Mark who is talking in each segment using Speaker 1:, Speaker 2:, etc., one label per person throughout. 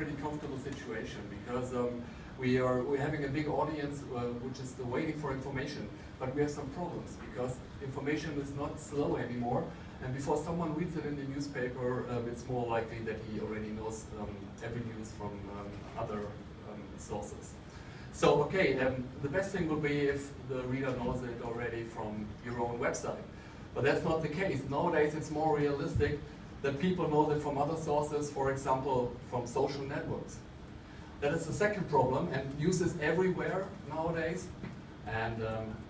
Speaker 1: pretty comfortable situation because we're having a big audience which is waiting for information, but we have some problems because information is not slow anymore, and before someone reads it in the newspaper, it's more likely that he already knows every news from other sources. So, okay, the best thing would be if the reader knows it already from your own website. But that's not the case. Nowadays, it's more realistic that people know it from other sources, for example, from social networks. That is the second problem, and news is everywhere nowadays, and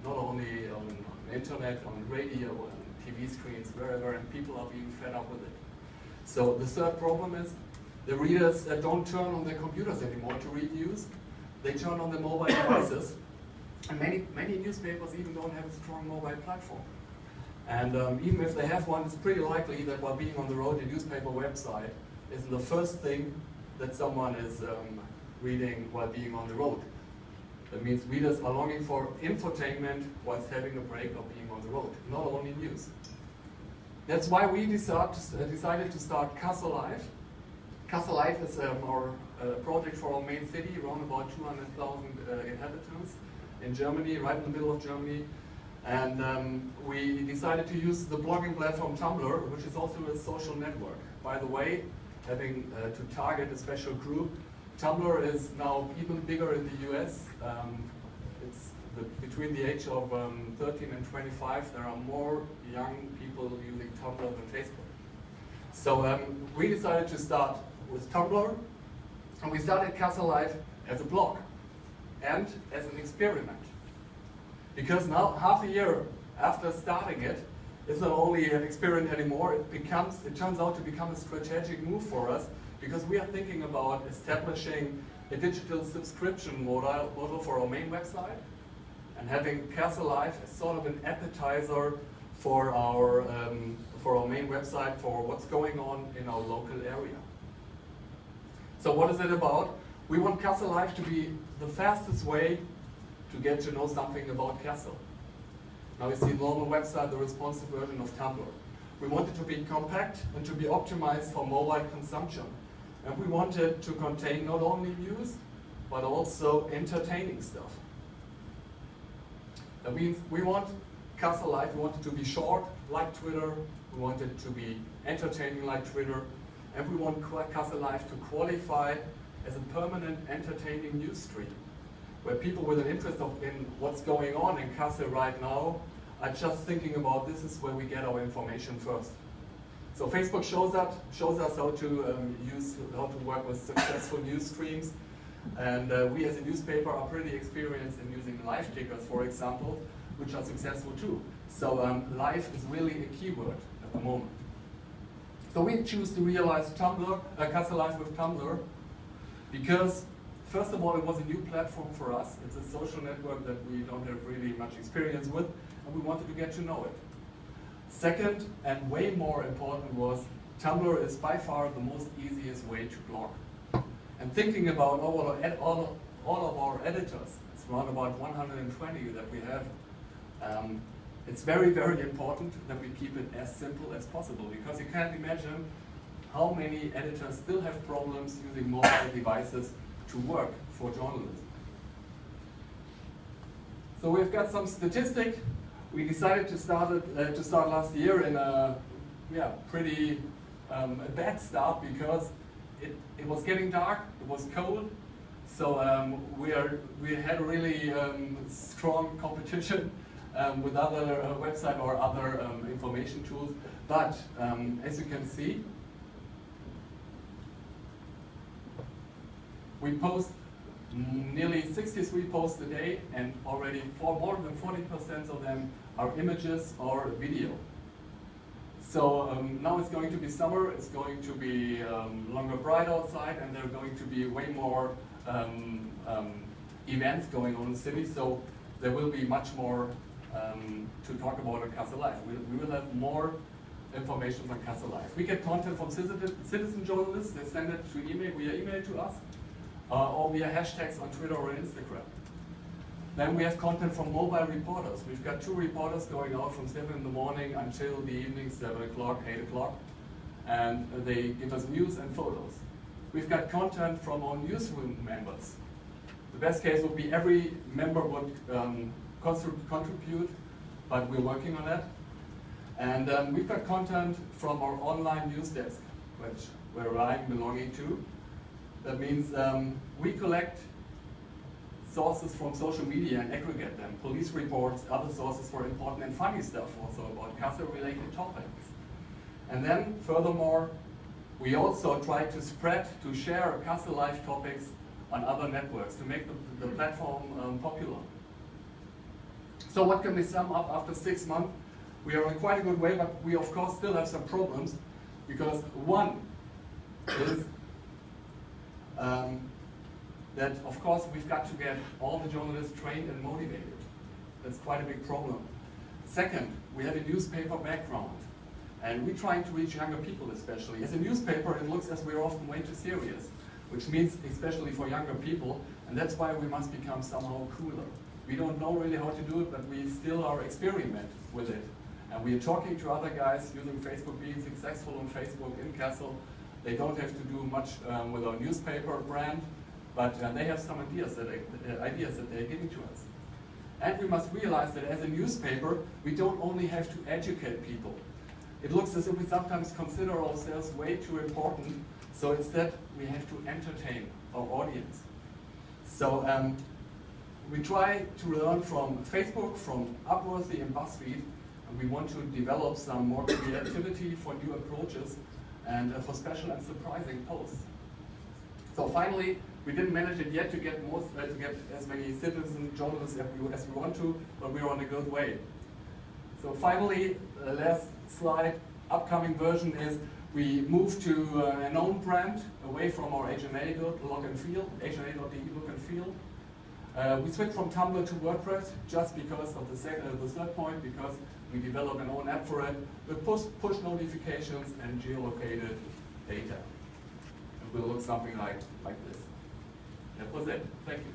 Speaker 1: not only on internet, on radio, on TV screens, wherever, and people are being fed up with it. So the third problem is the readers don't turn on their computers anymore to read news. They turn on their mobile devices, and many newspapers even don't have a strong mobile platform. And even if they have one, it's pretty likely that while being on the road, the newspaper website isn't the first thing that someone is reading while being on the road. That means readers are longing for infotainment whilst having a break or being on the road, not only news. That's why we decided to start Kassel Live. Kassel Live is our project for our main city, around about 200,000 inhabitants in Germany, right in the middle of Germany. And we decided to use the blogging platform Tumblr, which is also a social network. By the way, having to target a special group, Tumblr is now even bigger in the US. Between the age of 13 and 25, there are more young people using Tumblr than Facebook. So we decided to start with Tumblr, and we started Kassel Live as a blog and as an experiment. Because now, half a year after starting it, it's not only an experiment anymore, it turns out to become a strategic move for us, because we are thinking about establishing a digital subscription model for our main website, and having Kassel Live as sort of an appetizer for our main website, for what's going on in our local area. So what is it about? We want Kassel Live to be the fastest way to get to know something about Kassel. Now you see the normal website, the responsive version of Tumblr. We want it to be compact and to be optimized for mobile consumption. And we want it to contain not only news, but also entertaining stuff. That means we want Kassel Live, we want it to be short, like Twitter, we want it to be entertaining like Twitter, and we want Kassel Live to qualify as a permanent entertaining news stream, where people with an interest in what's going on in Kassel right now are just thinking about this is where we get our information first. So Facebook shows us how to work with successful news streams, and we as a newspaper are pretty experienced in using live tickers, for example, which are successful too. So live is really a keyword at the moment. So we choose to realize Kassel Live with Tumblr because, first of all, it was a new platform for us. It's a social network that we don't have really much experience with, and we wanted to get to know it. Second, and way more important, was Tumblr is by far the most easiest way to blog. And thinking about all of our editors, it's around about 120 that we have, it's very, very important that we keep it as simple as possible, because you can't imagine how many editors still have problems using mobile devices to work for journalism. So we've got some statistic. We decided to start last year in a pretty bad start, because it was getting dark, it was cold, so we had a really strong competition with other websites or other information tools. But as you can see, we post nearly 63 posts a day, and already more than 40% of them are images or video. So now it's going to be summer, it's going to be longer bright outside, and there are going to be way more events going on in the city, so there will be much more to talk about on Kassel Live. We will have more information on Kassel Live. We get content from citizen journalists, they send it via email to us, or via hashtags on Twitter or Instagram. Then we have content from mobile reporters. We've got 2 reporters going out from 7 in the morning until the evening, 7 o'clock, 8 o'clock, and they give us news and photos. we've got content from our newsroom members. The best case would be every member would contribute, but we're working on that. And we've got content from our online news desk, which I'm belonging to. That means we collect sources from social media and aggregate them. Police reports, other sources for important and funny stuff also about Kassel-related topics. And then, furthermore, we also try to share Kassel Live topics on other networks to make the platform popular. So what can we sum up after 6 months? We are in quite a good way, but we of course still have some problems, because one is that of course we've got to get all the journalists trained and motivated. That's quite a big problem. Second, we have a newspaper background, and we're trying to reach younger people especially. As a newspaper, it looks as we're often way too serious, which means especially for younger people, and that's why we must become somehow cooler. We don't know really how to do it, but we still are experimenting with it. And we are talking to other guys using Facebook, being successful on Facebook in Kassel. They don't have to do much with our newspaper brand, but they have some ideas that they're giving to us. And we must realize that as a newspaper, we don't only have to educate people. It looks as if we sometimes consider ourselves way too important, so instead we have to entertain our audience. So we try to learn from Facebook, from Upworthy and BuzzFeed, and we want to develop some more creativity for new approaches and for special and surprising posts. So finally, we didn't manage it yet to get as many citizen journalists as we want to, but we're on a good way. So finally, the last slide, upcoming version is we move to an own brand away from our HNA look and feel, HNA.de look and feel. We switch from Tumblr to WordPress just because of the third point, because we develop an own app for it with push notifications and geolocated data. It will look something like this. That was it. Thank you.